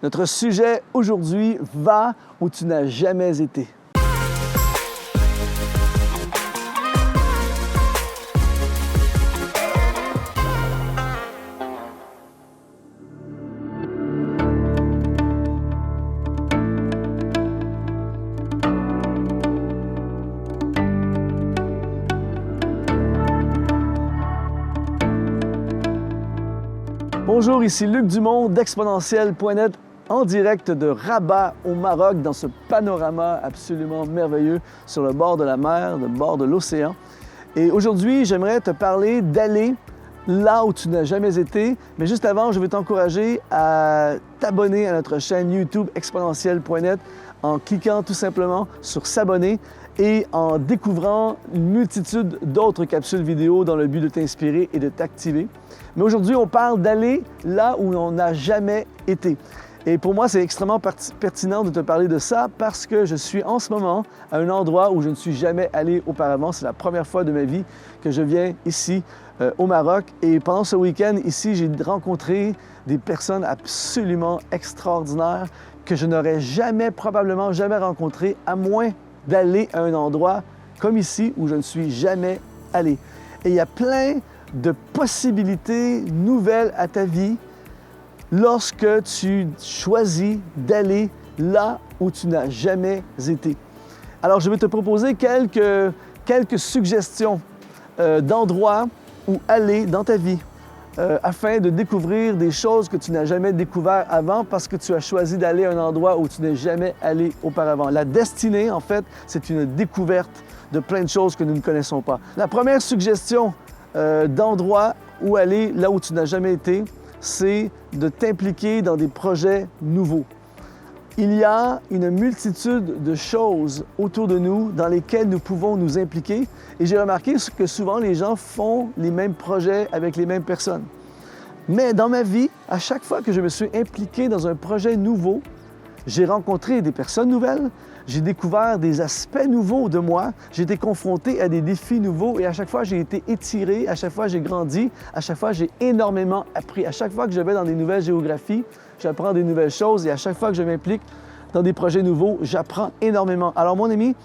Notre sujet aujourd'hui, va où tu n'as jamais été. Bonjour, ici Luc Dumont d'Exponentiel.net en direct de Rabat au Maroc dans ce panorama absolument merveilleux sur le bord de la mer, le bord de l'océan. Et aujourd'hui, j'aimerais te parler d'aller là où tu n'as jamais été. Mais juste avant, je vais t'encourager à t'abonner à notre chaîne YouTube Exponentiel.net en cliquant tout simplement sur s'abonner et en découvrant une multitude d'autres capsules vidéo dans le but de t'inspirer et de t'activer. Mais aujourd'hui, on parle d'aller là où on n'a jamais été. Et pour moi, c'est extrêmement pertinent de te parler de ça parce que je suis en ce moment à un endroit où je ne suis jamais allé auparavant. C'est la première fois de ma vie que je viens ici au Maroc. Et pendant ce week-end, ici, j'ai rencontré des personnes absolument extraordinaires que je n'aurais probablement jamais rencontrées à moins d'aller à un endroit comme ici où je ne suis jamais allé. Et il y a plein de possibilités nouvelles à ta vie lorsque tu choisis d'aller là où tu n'as jamais été. Alors, je vais te proposer quelques suggestions d'endroits où aller dans ta vie afin de découvrir des choses que tu n'as jamais découvertes avant parce que tu as choisi d'aller à un endroit où tu n'es jamais allé auparavant. La destinée, en fait, c'est une découverte de plein de choses que nous ne connaissons pas. La première suggestion d'endroit où aller là où tu n'as jamais été, c'est de t'impliquer dans des projets nouveaux. Il y a une multitude de choses autour de nous dans lesquelles nous pouvons nous impliquer et j'ai remarqué que souvent les gens font les mêmes projets avec les mêmes personnes. Mais dans ma vie, à chaque fois que je me suis impliqué dans un projet nouveau, j'ai rencontré des personnes nouvelles, j'ai découvert des aspects nouveaux de moi, j'ai été confronté à des défis nouveaux et à chaque fois j'ai été étiré, à chaque fois j'ai grandi, à chaque fois j'ai énormément appris. À chaque fois que je vais dans des nouvelles géographies, j'apprends des nouvelles choses et à chaque fois que je m'implique dans des projets nouveaux, j'apprends énormément. Alors mon ami,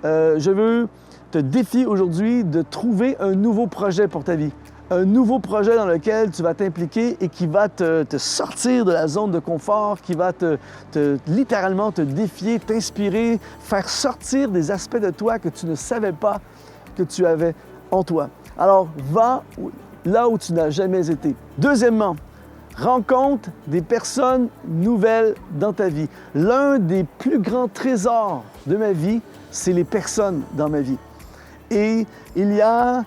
je veux te défier aujourd'hui de trouver un nouveau projet pour ta vie. Un nouveau projet dans lequel tu vas t'impliquer et qui va te sortir de la zone de confort, qui va littéralement te défier, t'inspirer, faire sortir des aspects de toi que tu ne savais pas que tu avais en toi. Alors, va là où tu n'as jamais été. Deuxièmement, rencontre des personnes nouvelles dans ta vie. L'un des plus grands trésors de ma vie, c'est les personnes dans ma vie. Et il y a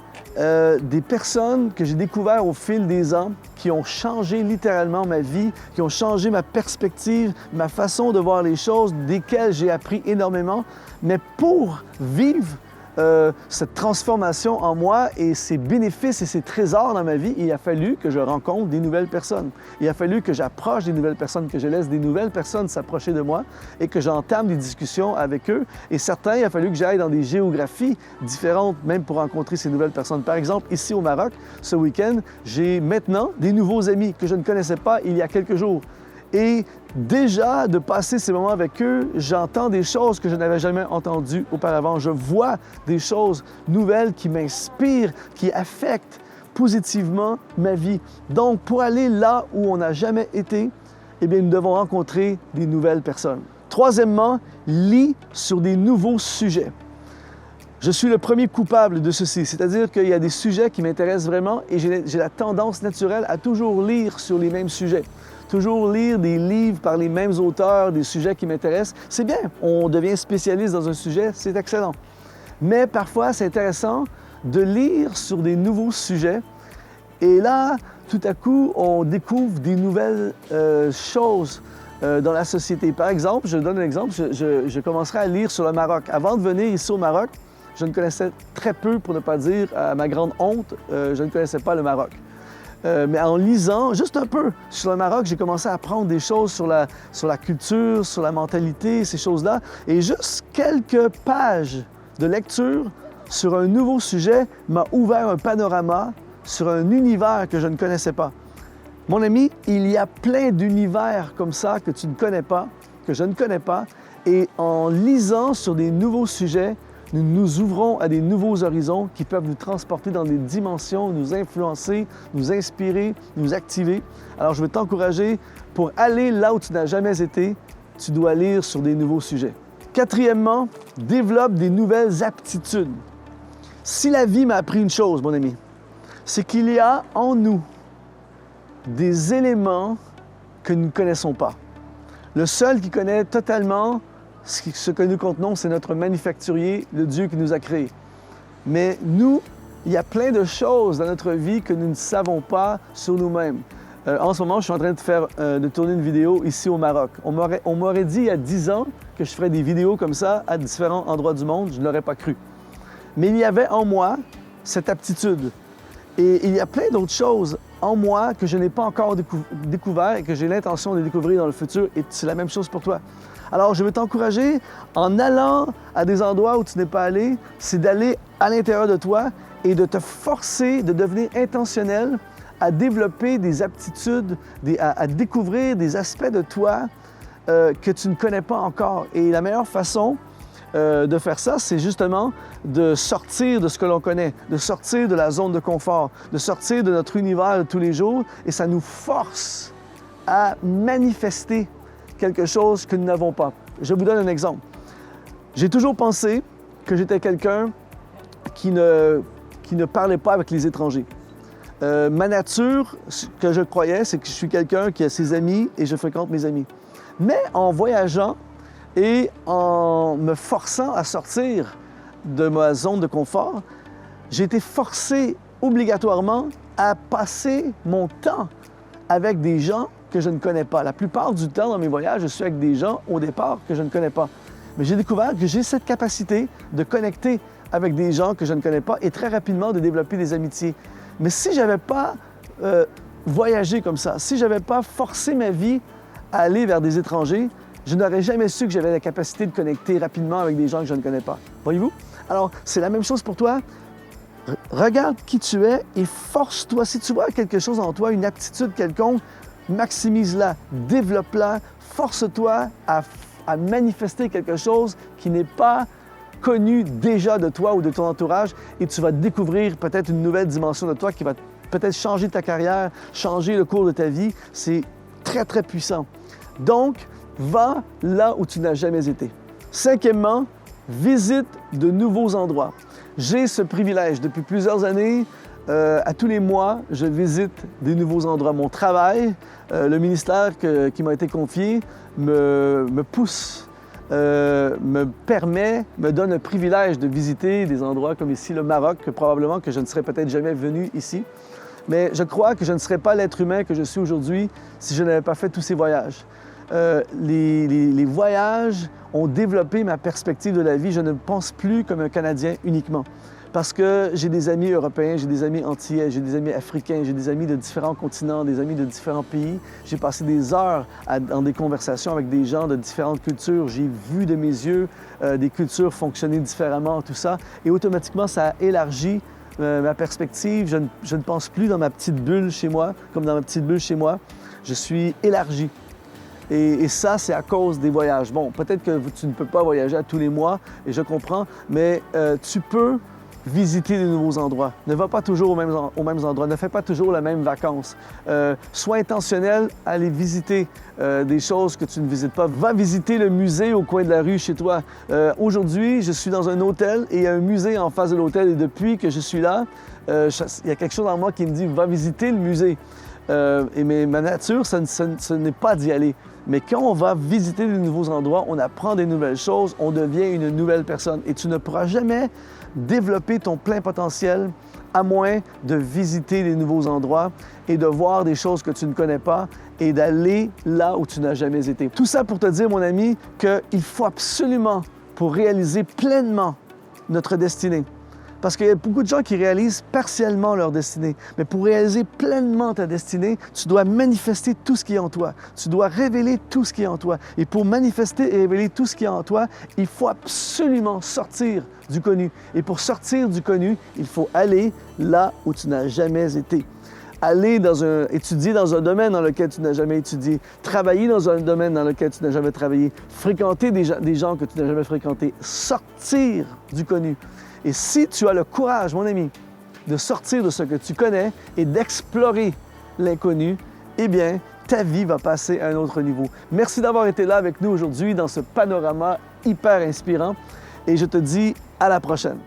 des personnes que j'ai découvertes au fil des ans qui ont changé littéralement ma vie, qui ont changé ma perspective, ma façon de voir les choses, desquelles j'ai appris énormément. Mais pour vivre cette transformation en moi et ses bénéfices et ses trésors dans ma vie, il a fallu que je rencontre des nouvelles personnes. Il a fallu que j'approche des nouvelles personnes, que je laisse des nouvelles personnes s'approcher de moi et que j'entame des discussions avec eux. Et certains, il a fallu que j'aille dans des géographies différentes, même pour rencontrer ces nouvelles personnes. Par exemple, ici au Maroc, ce week-end, j'ai maintenant des nouveaux amis que je ne connaissais pas il y a quelques jours. Et déjà, de passer ces moments avec eux, j'entends des choses que je n'avais jamais entendues auparavant. Je vois des choses nouvelles qui m'inspirent, qui affectent positivement ma vie. Donc, pour aller là où on n'a jamais été, eh bien, nous devons rencontrer des nouvelles personnes. Troisièmement, lis sur des nouveaux sujets. Je suis le premier coupable de ceci, c'est-à-dire qu'il y a des sujets qui m'intéressent vraiment et j'ai la tendance naturelle à toujours lire sur les mêmes sujets. Toujours lire des livres par les mêmes auteurs, des sujets qui m'intéressent. C'est bien, on devient spécialiste dans un sujet, c'est excellent. Mais parfois, c'est intéressant de lire sur des nouveaux sujets. Et là, tout à coup, on découvre des nouvelles choses dans la société. Par exemple, je donne un exemple, je commencerai à lire sur le Maroc. Avant de venir ici au Maroc, je ne connaissais très peu, pour ne pas dire à ma grande honte, je ne connaissais pas le Maroc. Mais en lisant juste un peu sur le Maroc, j'ai commencé à apprendre des choses sur la culture, sur la mentalité, ces choses-là. Et juste quelques pages de lecture sur un nouveau sujet m'a ouvert un panorama sur un univers que je ne connaissais pas. Mon ami, il y a plein d'univers comme ça que tu ne connais pas, que je ne connais pas, et en lisant sur des nouveaux sujets, nous nous ouvrons à des nouveaux horizons qui peuvent nous transporter dans des dimensions, nous influencer, nous inspirer, nous activer. Alors, je veux t'encourager, pour aller là où tu n'as jamais été, tu dois lire sur des nouveaux sujets. Quatrièmement, développe des nouvelles aptitudes. Si la vie m'a appris une chose, mon ami, c'est qu'il y a en nous des éléments que nous ne connaissons pas. Le seul qui connaît totalement ce que nous contenons, c'est notre manufacturier, le Dieu qui nous a créés. Mais nous, il y a plein de choses dans notre vie que nous ne savons pas sur nous-mêmes. En ce moment, je suis en train de tourner une vidéo ici au Maroc. On m'aurait dit il y a 10 ans que je ferais des vidéos comme ça à différents endroits du monde, je ne l'aurais pas cru. Mais il y avait en moi cette aptitude. Et il y a plein d'autres choses en moi que je n'ai pas encore découvert et que j'ai l'intention de découvrir dans le futur. Et c'est la même chose pour toi. Alors, je veux t'encourager, en allant à des endroits où tu n'es pas allé, c'est d'aller à l'intérieur de toi et de te forcer de devenir intentionnel à développer des aptitudes, à découvrir des aspects de toi que tu ne connais pas encore. Et la meilleure façon de faire ça, c'est justement de sortir de ce que l'on connaît, de sortir de la zone de confort, de sortir de notre univers de tous les jours, et ça nous force à manifester quelque chose que nous n'avons pas. Je vous donne un exemple. J'ai toujours pensé que j'étais quelqu'un qui ne parlait pas avec les étrangers. Ma nature, ce que je croyais, c'est que je suis quelqu'un qui a ses amis et je fréquente mes amis. Mais en voyageant et en me forçant à sortir de ma zone de confort, j'ai été forcé obligatoirement à passer mon temps avec des gens que je ne connais pas. La plupart du temps dans mes voyages, je suis avec des gens au départ que je ne connais pas. Mais j'ai découvert que j'ai cette capacité de connecter avec des gens que je ne connais pas et très rapidement de développer des amitiés. Mais si je n'avais pas voyagé comme ça, si je n'avais pas forcé ma vie à aller vers des étrangers, je n'aurais jamais su que j'avais la capacité de connecter rapidement avec des gens que je ne connais pas. Voyez-vous? Alors, c'est la même chose pour toi. Regarde qui tu es et force-toi. Si tu vois quelque chose en toi, une aptitude quelconque, maximise-la, développe-la, force-toi à manifester quelque chose qui n'est pas connu déjà de toi ou de ton entourage et tu vas découvrir peut-être une nouvelle dimension de toi qui va peut-être changer ta carrière, changer le cours de ta vie. C'est très, très puissant. Donc, va là où tu n'as jamais été. Cinquièmement, visite de nouveaux endroits. J'ai ce privilège depuis plusieurs années. À tous les mois, je visite des nouveaux endroits. Mon travail, le ministère qui m'a été confié, me pousse, me permet, me donne le privilège de visiter des endroits comme ici, le Maroc, probablement que je ne serais peut-être jamais venu ici. Mais je crois que je ne serais pas l'être humain que je suis aujourd'hui si je n'avais pas fait tous ces voyages. Les voyages ont développé ma perspective de la vie. Je ne pense plus comme un Canadien uniquement. Parce que j'ai des amis européens, j'ai des amis antillais, j'ai des amis africains, j'ai des amis de différents continents, des amis de différents pays. J'ai passé des heures dans des conversations avec des gens de différentes cultures. J'ai vu de mes yeux des cultures fonctionner différemment, tout ça. Et automatiquement, ça a élargi ma perspective. Je ne pense plus dans ma petite bulle chez moi, comme dans ma petite bulle chez moi. Je suis élargi. Et ça, c'est à cause des voyages. Bon, peut-être que tu ne peux pas voyager à tous les mois, et je comprends, mais tu peux visiter de nouveaux endroits. Ne va pas toujours aux mêmes endroits. Ne fais pas toujours la même vacance. Sois intentionnel à aller visiter des choses que tu ne visites pas. Va visiter le musée au coin de la rue chez toi. Aujourd'hui, je suis dans un hôtel et il y a un musée en face de l'hôtel. Et depuis que je suis là, il y a quelque chose en moi qui me dit « va visiter le musée ». Mais ma nature, ce n'est pas d'y aller. Mais quand on va visiter de nouveaux endroits, on apprend des nouvelles choses, on devient une nouvelle personne. Et tu ne pourras jamais développer ton plein potentiel à moins de visiter des nouveaux endroits et de voir des choses que tu ne connais pas et d'aller là où tu n'as jamais été. Tout ça pour te dire, mon ami, qu'il faut absolument, pour réaliser pleinement notre destinée, parce qu'il y a beaucoup de gens qui réalisent partiellement leur destinée. Mais pour réaliser pleinement ta destinée, tu dois manifester tout ce qui est en toi. Tu dois révéler tout ce qui est en toi. Et pour manifester et révéler tout ce qui est en toi, il faut absolument sortir du connu. Et pour sortir du connu, il faut aller là où tu n'as jamais été. étudier dans un domaine dans lequel tu n'as jamais étudié, travailler dans un domaine dans lequel tu n'as jamais travaillé, fréquenter des gens que tu n'as jamais fréquentés, sortir du connu. Et si tu as le courage, mon ami, de sortir de ce que tu connais et d'explorer l'inconnu, eh bien, ta vie va passer à un autre niveau. Merci d'avoir été là avec nous aujourd'hui dans ce panorama hyper inspirant et je te dis à la prochaine.